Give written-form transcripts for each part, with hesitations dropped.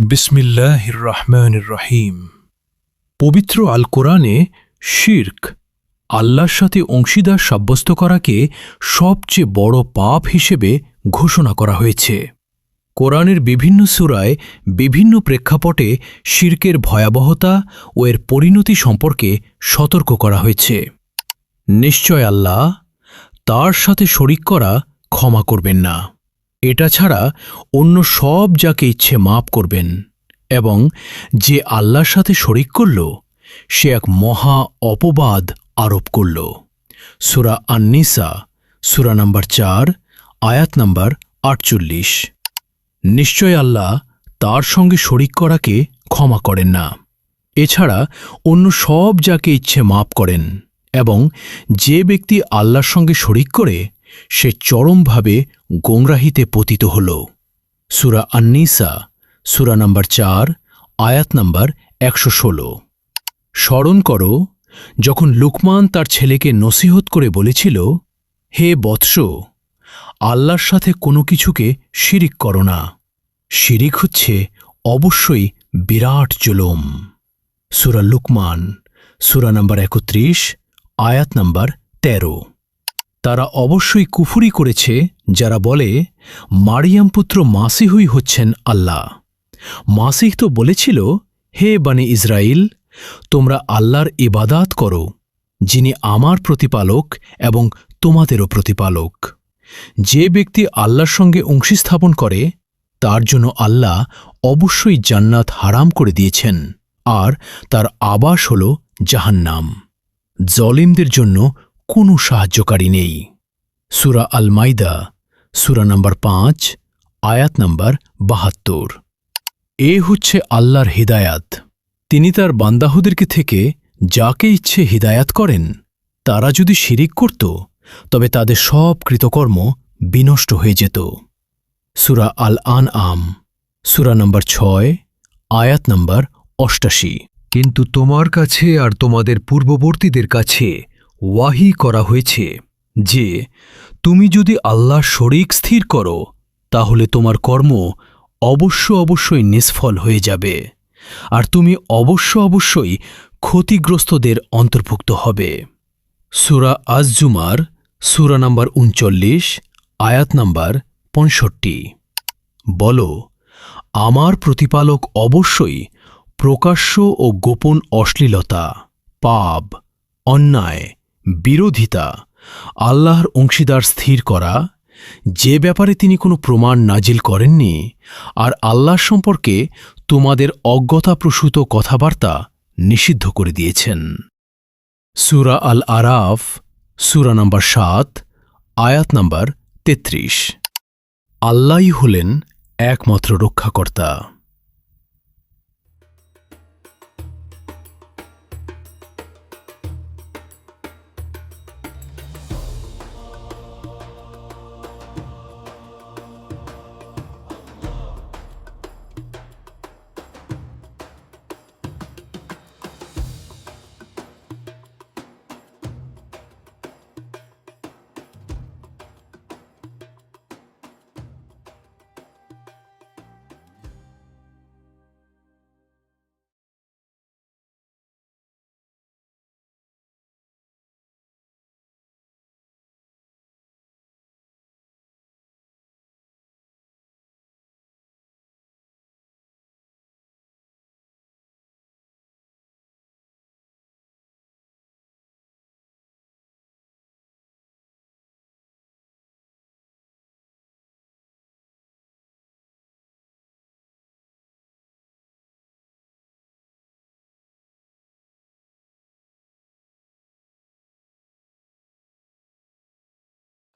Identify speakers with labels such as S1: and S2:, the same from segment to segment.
S1: বিসমিল্লাহির রহমানির রহিম। পবিত্র আল কোরআনে শিরক, আল্লাহর সাথে অংশীদার সাব্যস্ত করাকে সবচেয়ে বড় পাপ হিসেবে ঘোষণা করা হয়েছে। কোরআনের বিভিন্ন সূরায় বিভিন্ন প্রেক্ষাপটে শিরকের ভয়াবহতা ও এর পরিণতি সম্পর্কে সতর্ক করা হয়েছে। নিশ্চয় আল্লাহ তার সাথে শরিক করা ক্ষমা করবেন না। এটা ছাড়া অন্য সব যাকে ইচ্ছে মাপ করবেন, এবং যে আল্লাহর সাথে শরিক করল সে এক মহা অপবাদ আরোপ করল। সূরা আন-নিসা, সূরা নম্বর 4, আয়াত নম্বর 48। নিশ্চয় আল্লাহ তার সঙ্গে শরিক করাকে ক্ষমা করেন না। এছাড়া অন্য সব যাকে ইচ্ছে মাপ করেন, এবং যে ব্যক্তি আল্লাহর সঙ্গে শরিক করে সে চরমভাবে গোমরাহিতে পতিত হল। সূরা আন-নিসা, সূরা নম্বর 4, আয়াত নম্বর 116। স্মরণ করো যখন লুকমান তার ছেলেকে নসিহত করে বলেছিল, হে বৎস, আল্লাহর সাথে কোনো কিছুকে শিরিক করো না। শিরিক হচ্ছে অবশ্যই বিরাট জুলুম। সূরা লুকমান, সূরা নম্বর 31, আয়াত নম্বর 13। তারা অবশ্যই কুফরি করেছে যারা বলে মারিয়াম পুত্র মাসিহুই হচ্ছেন আল্লাহ। মাসিহ তো বলেছিল, হে বনি ইসরাইল, তোমরা আল্লাহর ইবাদাত করো, যিনি আমার প্রতিপালক এবং তোমাদেরও প্রতিপালক। যে ব্যক্তি আল্লাহর সঙ্গে অংশী স্থাপন করে তার জন্য আল্লাহ অবশ্যই জান্নাত হারাম করে দিয়েছেন, আর তার আবাস হল জাহান্নাম। জলিমদের জন্য কোনো সাহায্যকারী নেই। সূরা আল মাইদা, সূরা নম্বর 5, আয়াত নম্বর 72। এ হচ্ছে আল্লাহর হিদায়াত। তিনি তার বান্দাহুদেরকে থেকে যাকে ইচ্ছে হিদায়াত করেন। তারা যদি শিরিক করত তবে তাদের সব কৃতকর্ম বিনষ্ট হয়ে যেত। সূরা আল আনআম, সূরা নম্বর 6, আয়াত নম্বর 88। কিন্তু তোমার কাছে আর তোমাদের পূর্ববর্তীদের কাছে ওয়াহি করা হয়েছে যে তুমি যদি আল্লাহ শরিক স্থির করো তাহলে তোমার কর্ম অবশ্যই নিষ্ফল হয়ে যাবে, আর তুমি অবশ্যই ক্ষতিগ্রস্তদের অন্তর্ভুক্ত হবে। সূরা আজ-জুমার, সূরা নম্বর 39, আয়াত নম্বর 65। বলো, আমার প্রতিপালক অবশ্যই প্রকাশ্য ও গোপন অশ্লীলতা, পাপ, অন্যায়, বিরোধিতা, আল্লাহর অংশীদার স্থির করা, যে ব্যাপারে তিনি কোনো প্রমাণ নাজিল করেননি, আর আল্লাহ সম্পর্কে তোমাদের অজ্ঞতাপ্রসূত কথাবার্তা নিষিদ্ধ করে দিয়েছেন। সূরা আল আরাফ, সূরা নম্বর 7, আয়াত নম্বর 33। আল্লাহই হলেন একমাত্র রক্ষাকর্তা।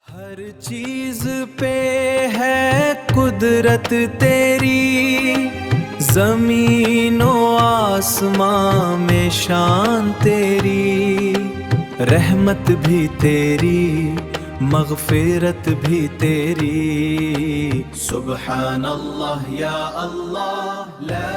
S2: हर चीज पे है कुदरत तेरी, जमीनो आसमां में शान तेरी, रहमत भी तेरी, मगफिरत भी तेरी। सुब्हानल्लाह या अल्लाह, ला